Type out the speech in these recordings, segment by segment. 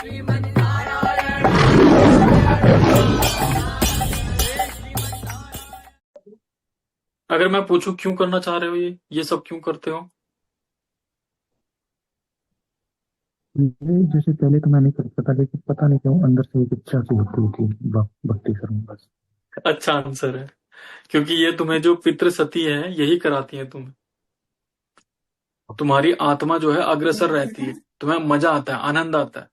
अगर मैं पूछूं क्यों करना चाह रहे हो ये सब क्यों करते हो? ये जैसे पहले तो मैं नहीं करता था, लेकिन पता नहीं क्यों अंदर से एक इच्छा सी होती थी भक्ति करूं बस। अच्छा आंसर है। क्योंकि ये तुम्हें जो पितृ सती है यही कराती है तुम्हें। तुम्हारी आत्मा जो है अग्रसर रहती है, तुम्हें मजा आता है, आनंद आता है।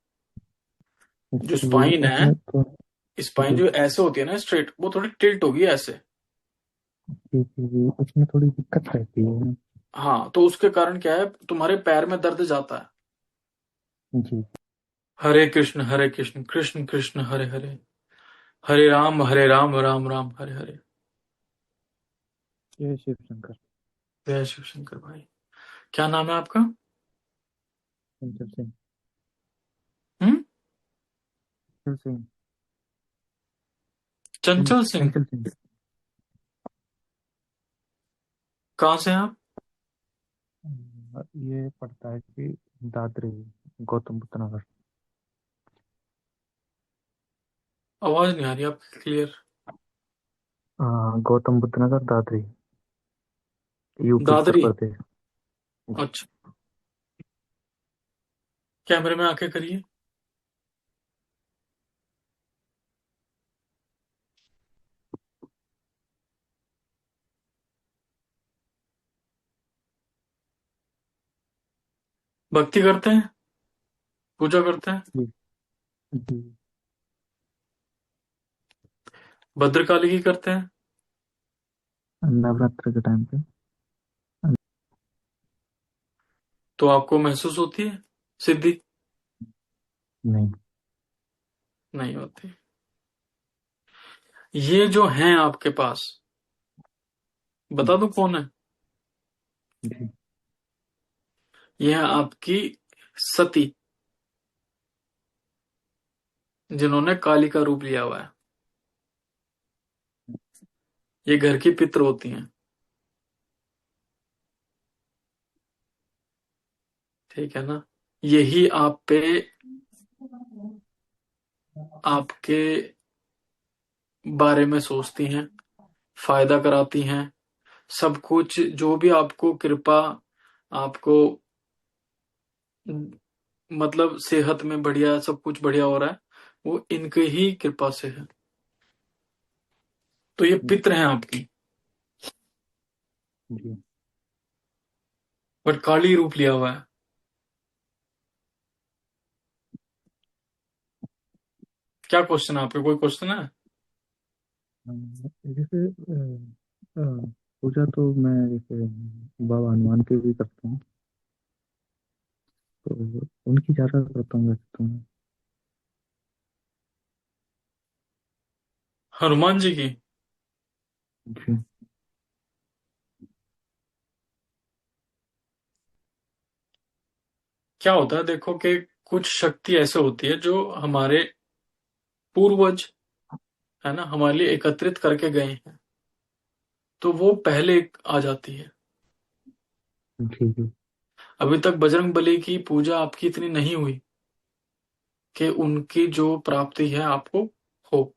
जो फिर वो स्पाइन है, उसमें तो स्पाइन जी जो ऐसे होती है ना स्ट्रेट, वो थोड़ी टिल्ट होगी ऐसे। जी, उसमें थोड़ी दिक्कत रहती है। हाँ, तो उसके कारण क्या है, तुम्हारे पैर में दर्द जाता है। जी। हरे कृष्ण कृष्ण कृष्ण हरे हरे, हरे राम राम राम हरे हरे। जय शिव शंकर। जय शिव शंकर भाई। क्या नाम है आपका? चंचल सिंह। हम्म? चंचल सिंह। चंचल सिंह। चंचल सिंह। कहाँ से हैं आप? ये पड़ता है कि दादरी, गौतम बुद्ध नगर। आवाज नहीं आ रही आपकी क्लियर। गौतम बुद्ध नगर, दादरी, यूपी उत्तर दादरी। प्रदेश। अच्छा, कैमरे में आके करिए। भक्ति करते हैं, पूजा करते हैं। जी जी। भद्रकाली की करते हैं। नवरात्र के टाइम पे। तो आपको महसूस होती है सिद्धि? नहीं। नहीं होती। ये जो हैं आपके पास, बता दो कौन है। जी ये है आपकी सती, जिन्होंने काली का रूप लिया हुआ है। ये घर की पित्र होती हैं। ठीक है ना? यही आप पे, आपके बारे में सोचती हैं, फायदा कराती हैं। सब कुछ जो भी आपको कृपा, आपको मतलब सेहत में बढ़िया, सब कुछ बढ़िया हो रहा है, वो इनके ही कृपा से है। तो ये पित्र हैं आपकी। जी। बट काली रूप लिया हुआ है। क्या क्वेश्चन है आपके, कोई क्वेश्चन है? जैसे अ, पूजा तो मैं जैसे बाबा हनुमान की भी करता हूँ, तो उनकी ज्यादा करता हूँ वैसे तो मैं। हनुमान जी की? जी क्या होता है देखो कि कुछ शक्ति ऐसे होती है जो हमारे पूर्वज है ना हमारे लिए एकत्रित करके गए हैं, तो वो पहले आ जाती है। जी जी अभी तक बजरंग बली की पूजा आपकी इतनी नहीं हुई कि उनकी जो प्राप्ति है आपको हो।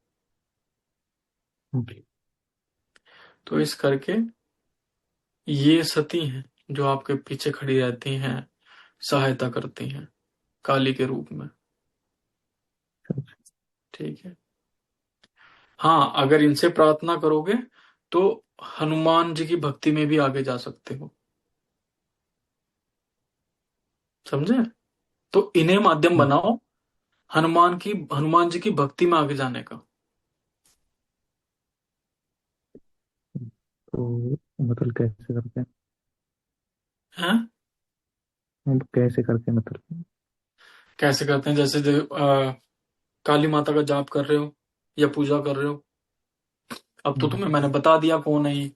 जी। तो इस करके ये सती हैं जो आपके पीछे खड़ी रहती हैं, सहायता करती हैं काली के रूप में। ठीक है। हाँ, अगर इनसे प्रार्थना करोगे तो हनुमान जी की भक्ति में भी आगे जा सकते हो। समझे? तो इन्हें माध्यम जी। बनाओ हनुमान जी की भक्ति में आगे जाने का। तो मतलब कैसे करके, है? अब कैसे करके मतलब। कैसे करते हैं, जैसे काली माता का जाप कर रहे हो या पूजा कर रहे हो। अब तो तुम्हें मैंने बता दिया कौन है ये।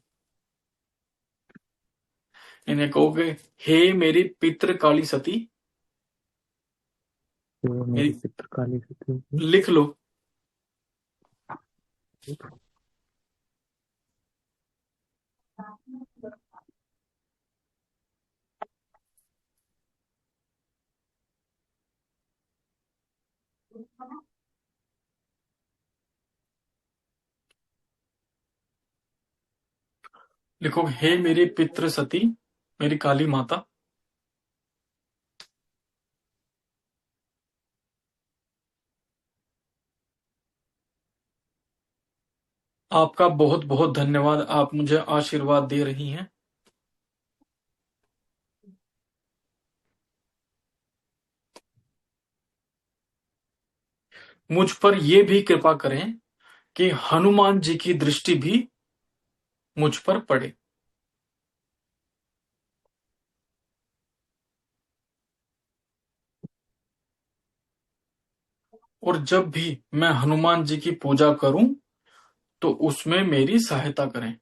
इन्हें कहोगे, हे मेरी पितृ काली सती, तो मेरी मेरी पितृ काली सती होगी। लिख लो। लिखो, हे मेरी पितृ सती, मेरी काली माता, आपका बहुत बहुत धन्यवाद, आप मुझे आशीर्वाद दे रही हैं। मुझ पर यह भी कृपा करें कि हनुमान जी की दृष्टि भी मुझ पर पड़े, और जब भी मैं हनुमान जी की पूजा करूं तो उसमें मेरी सहायता करें।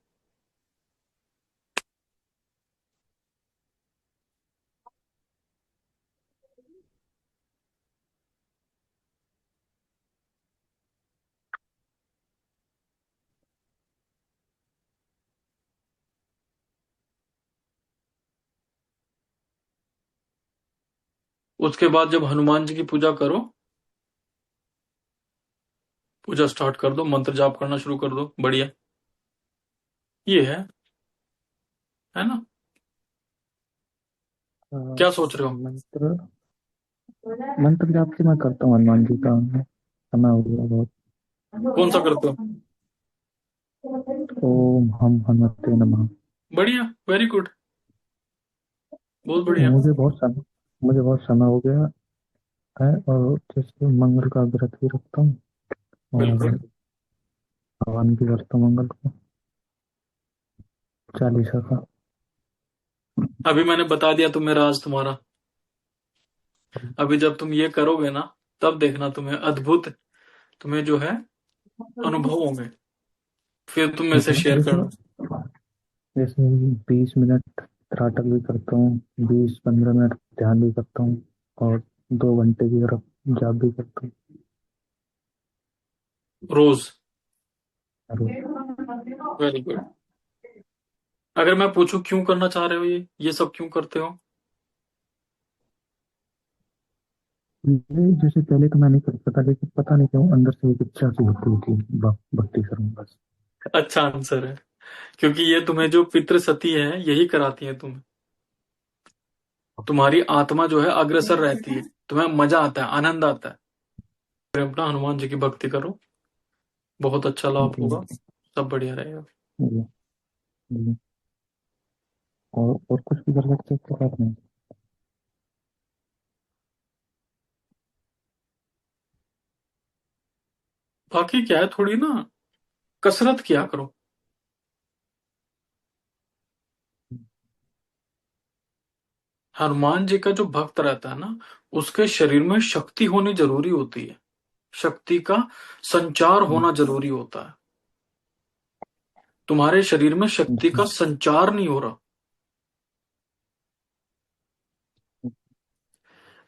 उसके बाद जब हनुमान जी की पूजा करो, पूजा स्टार्ट कर दो, मंत्र जाप करना शुरू कर दो। बढ़िया, ये है ना? अ, क्या सोच रहे हो? मंत्र मंत्र जाप से मैं करता हूँ हनुमान जी का, समय हो गया बहुत। कौन सा करते हो? ओम हम हनुमते नमः। बढ़िया, वेरी गुड, बहुत बढ़िया। मुझे बहुत समय हो गया है, और जैसे मंगल का व्रत भी रखता हूँ, बिल्कुल। और हवन भी करता हूँ मंगल को, चालीसा का। अभी मैंने बता दिया तुम्हें राज तुम्हारा। अभी जब तुम ये करोगे ना, तब देखना तुम्हें अद्भुत, तुम्हें जो है अनुभव होंगे, फिर तुम मेरे से शेयर जैसे करना। जैसे 20 मिनट त्राटक भी करता हूँ, 20-15 मिनट ध्यान भी करता हूँ, और 2 घंटे की तरफ जाप भी करता रोज? हूँ। Very good. अगर मैं पूछूं क्यों करना चाह रहे हो, ये सब क्यों करते हो? ये जैसे पहले तो मैं नहीं करता था, लेकिन पता नहीं क्यों अंदर से एक इच्छा सी होती थी, भक्ति करूँ बस। अच्छा आंसर है, क्योंकि ये तुम्हें जो पितृ सती है यही कराती है तुम्हें। तुम्हारी आत्मा जो है अग्रसर रहती है, तुम्हें मजा आता है, आनंद आता है। फिर अपना हनुमान जी की भक्ति करो, बहुत अच्छा लाभ जी। होगा, सब बढ़िया रहेगा। जी। जी। और कुछ भी कर सकते हो तो आप नहीं। बाकी क्या है, थोड़ी ना कसरत किया करो। हनुमान जी का जो भक्त रहता है ना, उसके शरीर में शक्ति होनी जरूरी होती है, शक्ति का संचार होना जरूरी होता है। तुम्हारे शरीर में शक्ति का जी। संचार नहीं हो रहा।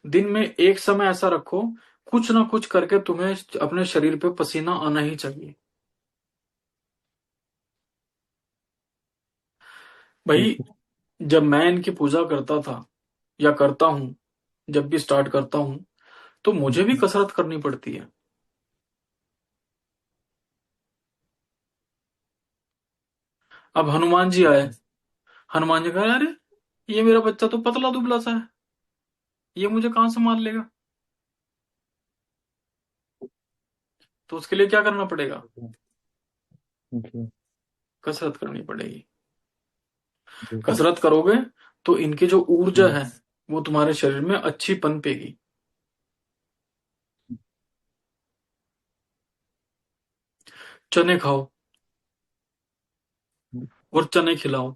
दिन में एक समय ऐसा रखो, कुछ ना कुछ करके तुम्हें अपने शरीर पे पसीना आना ही चाहिए। भाई, ठीक है। जब मैं इनकी पूजा करता था या करता हूं, जब भी स्टार्ट करता हूं, तो मुझे भी कसरत करनी पड़ती है। अब हनुमान जी आए, हनुमान जी कह, अरे ये मेरा बच्चा तो पतला दुबला सा है, ये मुझे कहां संभाल लेगा? तो उसके लिए क्या करना पड़ेगा? जी। कसरत करनी पड़ेगी। जी। कसरत करोगे तो इनकी जो ऊर्जा जी। है वो तुम्हारे शरीर में अच्छी पनपेगी। चने खाओ और चने खिलाओ।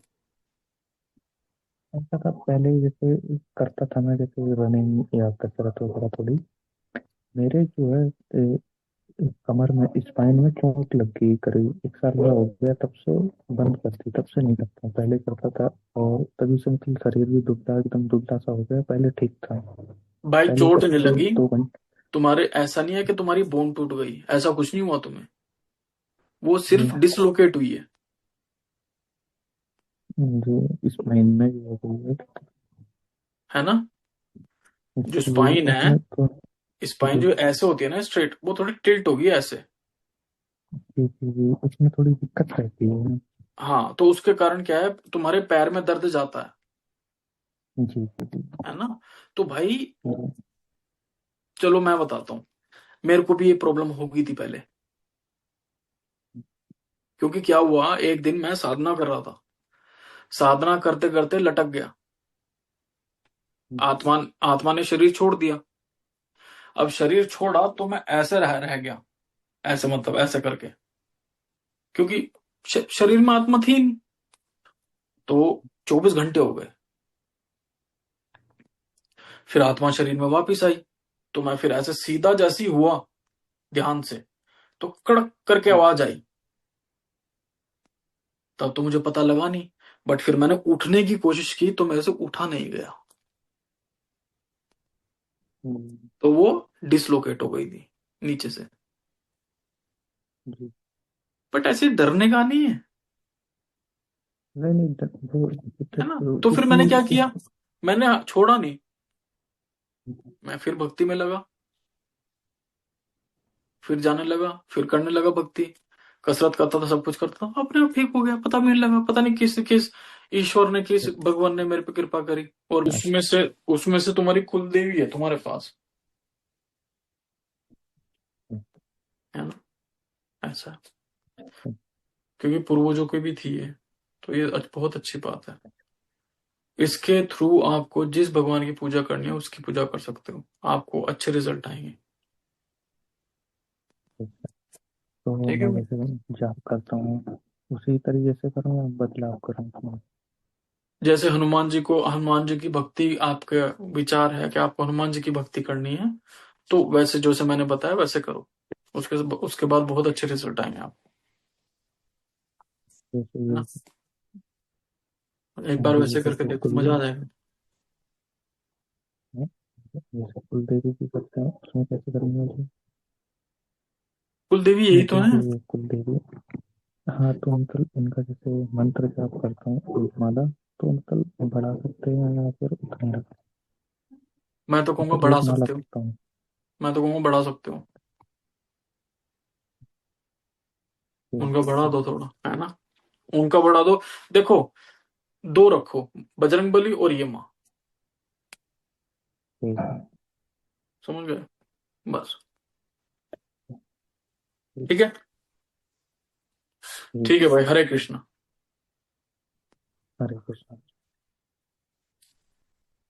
ऐसा था पहले, जैसे करता था मैं, जैसे रनिंग या कसरत वगैरह थोड़ी, मेरे जो है कमर में, स्पाइन में चोट लग गई, करीब 1 साल हुआ हो गया, तब से बंद कर दी, तब से नहीं करता, पहले करता था। और तभी से मतलब शरीर भी दुबला, एकदम दुबला सा हो गया, पहले ठीक था। भाई पहले चोट नहीं करता था लगी, 2 घंटे। तुम्हारे ऐसा नहीं है कि तुम्हारी बोन टूट गई, ऐसा कुछ नहीं हुआ तुम्हें, वो सिर्फ जी। डिसलोकेट हुई जो स्पाइन में भी हो गई है। है ना? जो इसलिए स्पाइन है, उसमें तो। स्पाइन जी जो ऐसे होती है ना स्ट्रेट, वो थोड़ी टिल्ट होगी ऐसे। जी जी जी, उसमें थोड़ी दिक्कत रहती है ना। हाँ, तो उसके कारण क्या है, तुम्हारे पैर में दर्द जाता जी जी जी है ना। तो भाई जी चलो मैं बताता हूँ, मेरे को भी ये प्रॉब्लम हो गई थी पहले। क्योंकि क्या हुआ, एक दिन मैं साधना कर रहा था, साधना करते करते लटक गया। आत्मा आत्मा ने शरीर छोड़ दिया। अब शरीर छोड़ा तो मैं ऐसे रह गया, ऐसे मतलब ऐसे करके, क्योंकि शरीर में आत्मा थी नहीं। तो 24 घंटे हो गए, फिर आत्मा शरीर में वापस आई। तो मैं फिर ऐसे सीधा जैसी हुआ ध्यान से, तो कड़क करके आवाज आई। तब तो मुझे पता लगा नहीं, बट फिर मैंने उठने की कोशिश की तो मेरे से उठा नहीं गया। हम्म, तो वो डिसलोकेट हो गई थी नीचे से। जी। बट ऐसे डरने का नहीं है, नहीं नहीं, वो है ना। तो फिर मैंने उसमें क्या किया, मैंने छोड़ा नहीं, मैं फिर भक्ति में लगा, फिर जाने लगा, फिर करने लगा भक्ति। कसरत करता था, सब कुछ करता था, अपने आप ठीक हो गया। पता भी नहीं लगा, पता नहीं किस किस ईश्वर ने, किस भगवान ने मेरे पे कृपा करी। और उसमें से तुम्हारी कुलदेवी है तुम्हारे पास, है ना। ऐसा, क्योंकि पूर्वजों की भी थी ये, तो ये बहुत अच्छी बात है। इसके थ्रू आपको जिस भगवान की पूजा करनी है उसकी पूजा कर सकते हो, आपको अच्छे रिजल्ट आएंगे। तो ठीक है मैं भाई। जैसे जाप करता हूँ उसी तरीके से करूँ या बदलाव करूँ उसमें? जैसे हनुमान जी को, हनुमान जी की भक्ति, आपका विचार है कि आपको हनुमान जी की भक्ति करनी है, तो वैसे जैसे मैंने बताया वैसे करो। उसके उसके बाद बहुत अच्छे रिजल्ट आएंगे आपको, जैसे है ये ना। एक बार अभी वैसे जैसे करके देखो, कुल मजा आ जाएगा। है, जैसे कुल देवी की करते हैं उसमें कैसे करेंगे उसे? कुल देवी यही तो मतलब है। ये कुल देवी, हाँ तो मतलब इनका जैसे मंत्र जाप करता हूँ एक माला, तो मतलब बढ़ा सकते हैं या फिर उतना ही रखें? मैं तो कहूंगा मतलब बढ़ा एक माला सकते हो, करता हूँ। मैं तो कहूंगा बढ़ा सकते हो। ठीक उनका बढ़ा दो थोड़ा, है ना। उनका बढ़ा दो। देखो, दो रखो, बजरंग बली और ये माँ। ठीक समझ गए, बस। ठीक ठीक है। ठीक। ठीक है भाई, हरे कृष्णा। हरे कृष्ण।